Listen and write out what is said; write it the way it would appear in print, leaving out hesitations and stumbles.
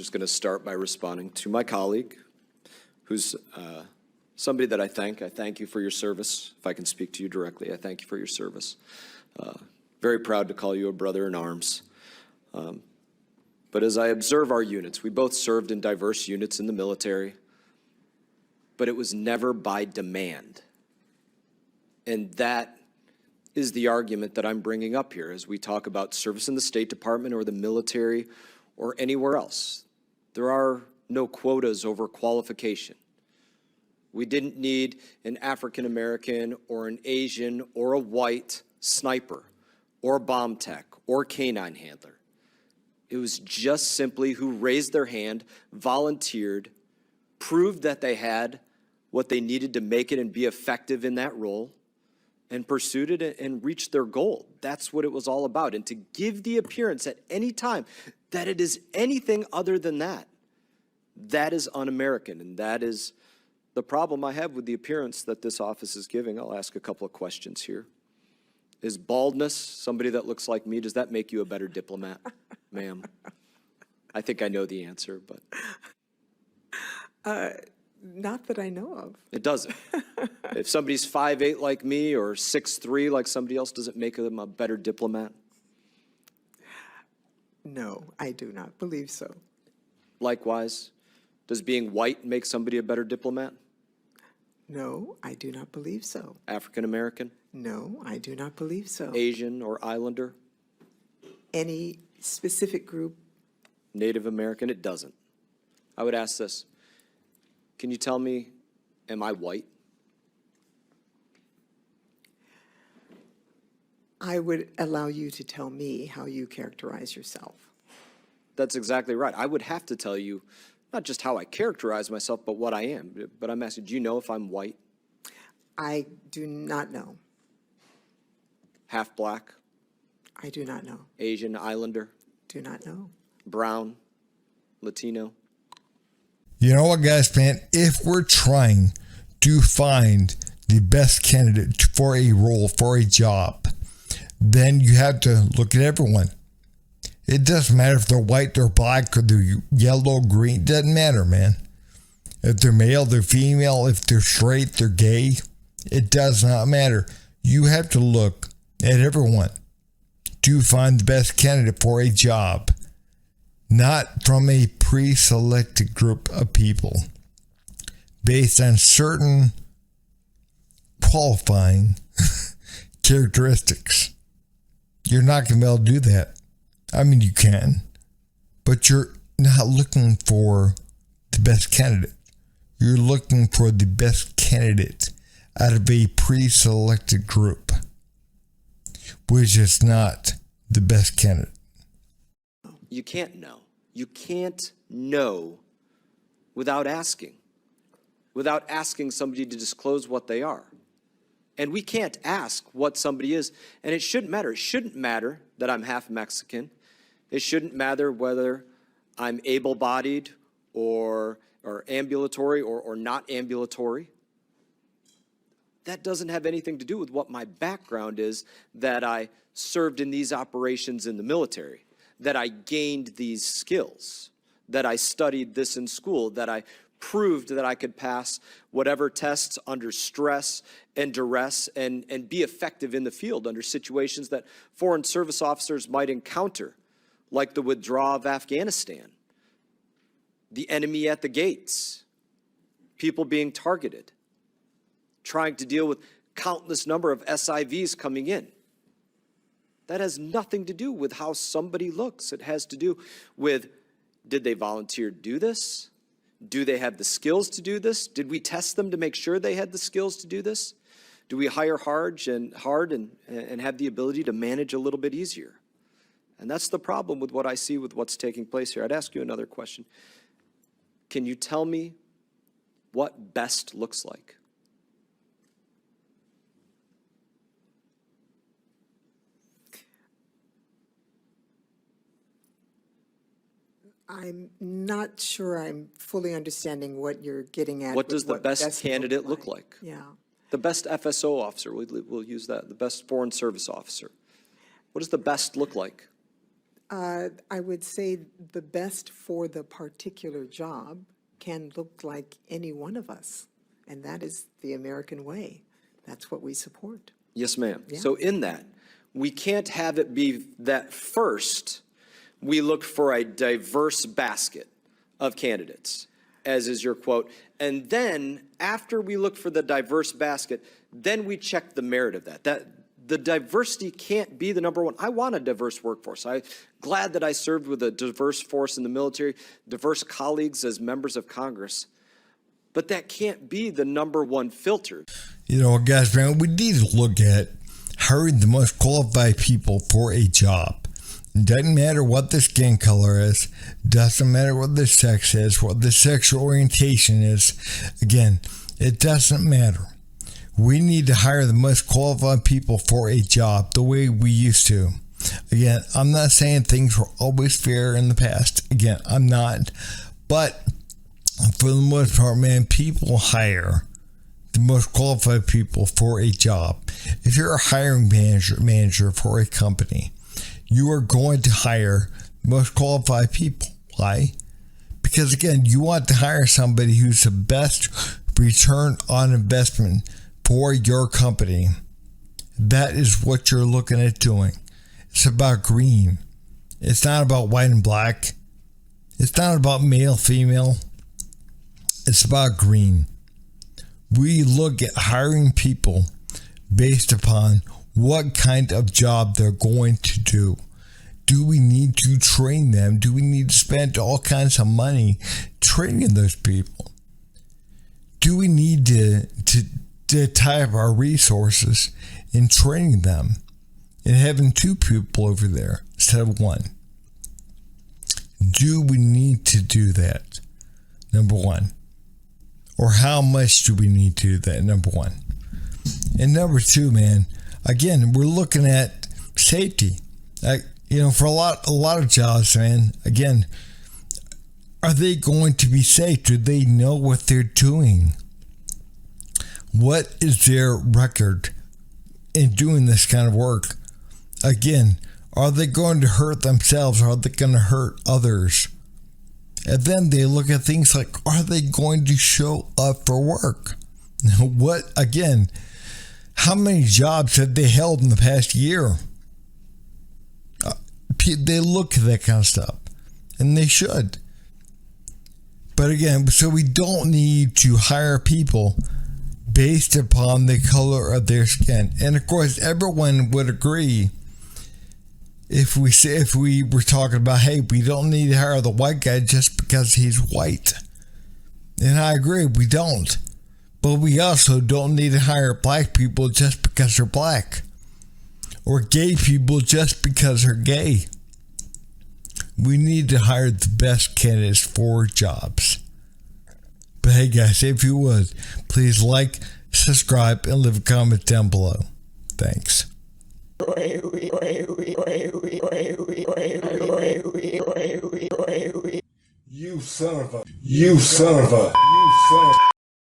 just going to start by responding to my colleague, who's somebody that I thank. I thank you for your service. If I can speak to you directly, I thank you for your service. Very proud to call you a brother in arms. But as I observe our units, we both served in diverse units in the military, but it was never by demand. And that is the argument that I'm bringing up here as we talk about service in the State Department or the military or anywhere else. There are no quotas over qualification. We didn't need an African American or an Asian or a white sniper or bomb tech or canine handler. It was just simply who raised their hand, volunteered, proved that they had what they needed to make it and be effective in that role, and pursued it and reached their goal. That's what it was all about. And to give the appearance at any time that it is anything other than that, that is un-American. And that is the problem I have with the appearance that this office is giving. I'll ask a couple of questions here. Is baldness, somebody that looks like me, does that make you a better diplomat, ma'am? I think I know the answer, but. Not that I know of. It doesn't. If somebody's 5'8" like me or 6'3" like somebody else, does it make them a better diplomat? No, I do not believe so. Likewise, does being white make somebody a better diplomat? No, I do not believe so. African American? No, I do not believe so. Asian or Islander? Any specific group? Native American? It doesn't. I would ask this. Can you tell me, am I white? I would allow you to tell me how you characterize yourself. That's exactly right. I would have to tell you not just how I characterize myself, but what I am. But I'm asking, do you know if I'm white? I do not know. Half black? I do not know. Asian, Islander? Do not know. Brown? Latino? You know what, guys, man? If we're trying to find the best candidate for a role, for a job, then you have to look at everyone. It doesn't matter if they're white, they're black, or they're yellow, green. It doesn't matter, man. If they're male, they're female. If they're straight, they're gay. It does not matter. You have to look at everyone to find the best candidate for a job. Not from a pre-selected group of people based on certain qualifying characteristics. You're not going to be able to do that. I mean, you can, but you're not looking for the best candidate. You're looking for the best candidate out of a pre-selected group, which is not the best candidate. You can't know. You can't know without asking somebody to disclose what they are. And we can't ask what somebody is, and it shouldn't matter. It shouldn't matter that I'm half Mexican. It shouldn't matter whether I'm able-bodied or ambulatory or not ambulatory. That doesn't have anything to do with what my background is, that I served in these operations in the military, that I gained these skills, that I studied this in school, that I proved that I could pass whatever tests under stress and duress and be effective in the field under situations that foreign service officers might encounter, like the withdrawal of Afghanistan, the enemy at the gates, people being targeted, trying to deal with countless number of SIVs coming in. That has nothing to do with how somebody looks. It has to do with, did they volunteer to do this? Do they have the skills to do this? Did we test them to make sure they had the skills to do this? Do we hire hard and have the ability to manage a little bit easier? And that's the problem with what I see with what's taking place here. I'd ask you another question. Can you tell me what best looks like? I'm not sure I'm fully understanding what you're getting at. What does the best candidate look look like? Yeah. The best FSO officer, we'll use that, the best foreign service officer. What does the best look like? I would say the best for the particular job can look like any one of us, and that is the American way. That's what we support. Yes, ma'am. Yeah. So in that, we can't have it be that first we look for a diverse basket of candidates, as is your quote, and then after we look for the diverse basket, then we check the merit of that. The diversity can't be the number one. I want a diverse workforce. I'm glad that I served with a diverse force in the military, diverse colleagues as members of Congress, but that can't be the number one filter. You know, guys, man, we need to look at hiring the most qualified people for a job. It doesn't matter what their skin color is. Doesn't matter what their sex is, what their sexual orientation is. Again, it doesn't matter. We need to hire the most qualified people for a job the way we used to. Again, I'm not saying things were always fair in the past. Again, I'm not. But for the most part, man, people hire the most qualified people for a job. If you're a hiring manager for a company, you are going to hire the most qualified people. Why? Because again, you want to hire somebody who's the best return on investment for your company. That is what you're looking at doing. It's about green. It's not about white and black. It's not about male, female. It's about green. We look at hiring people based upon what kind of job they're going to do. Do we need to train them? Do we need to spend all kinds of money training those people? Do we need to tie up our resources in training them and having two people over there instead of one? Do we need to do that? Number one. Or how much do we need to do that? Number one. And number two, man, again, we're looking at safety. For a lot of jobs, man, again, are they going to be safe? Do they know what they're doing? What is their record in doing this kind of work? Again, are they going to hurt themselves? Or are they going to hurt others? And then they look at things like, are they going to show up for work? What, again, how many jobs have they held in the past year? They look at that kind of stuff, and they should. But again, so we don't need to hire people based upon the color of their skin. And of course, everyone would agree if we were talking about, hey, we don't need to hire the white guy just because he's white. And I agree, we don't. But we also don't need to hire black people just because they're black. Or gay people just because they're gay. We need to hire the best candidates for jobs. But hey guys, if you would, please like, subscribe, and leave a comment down below. Thanks. You son of a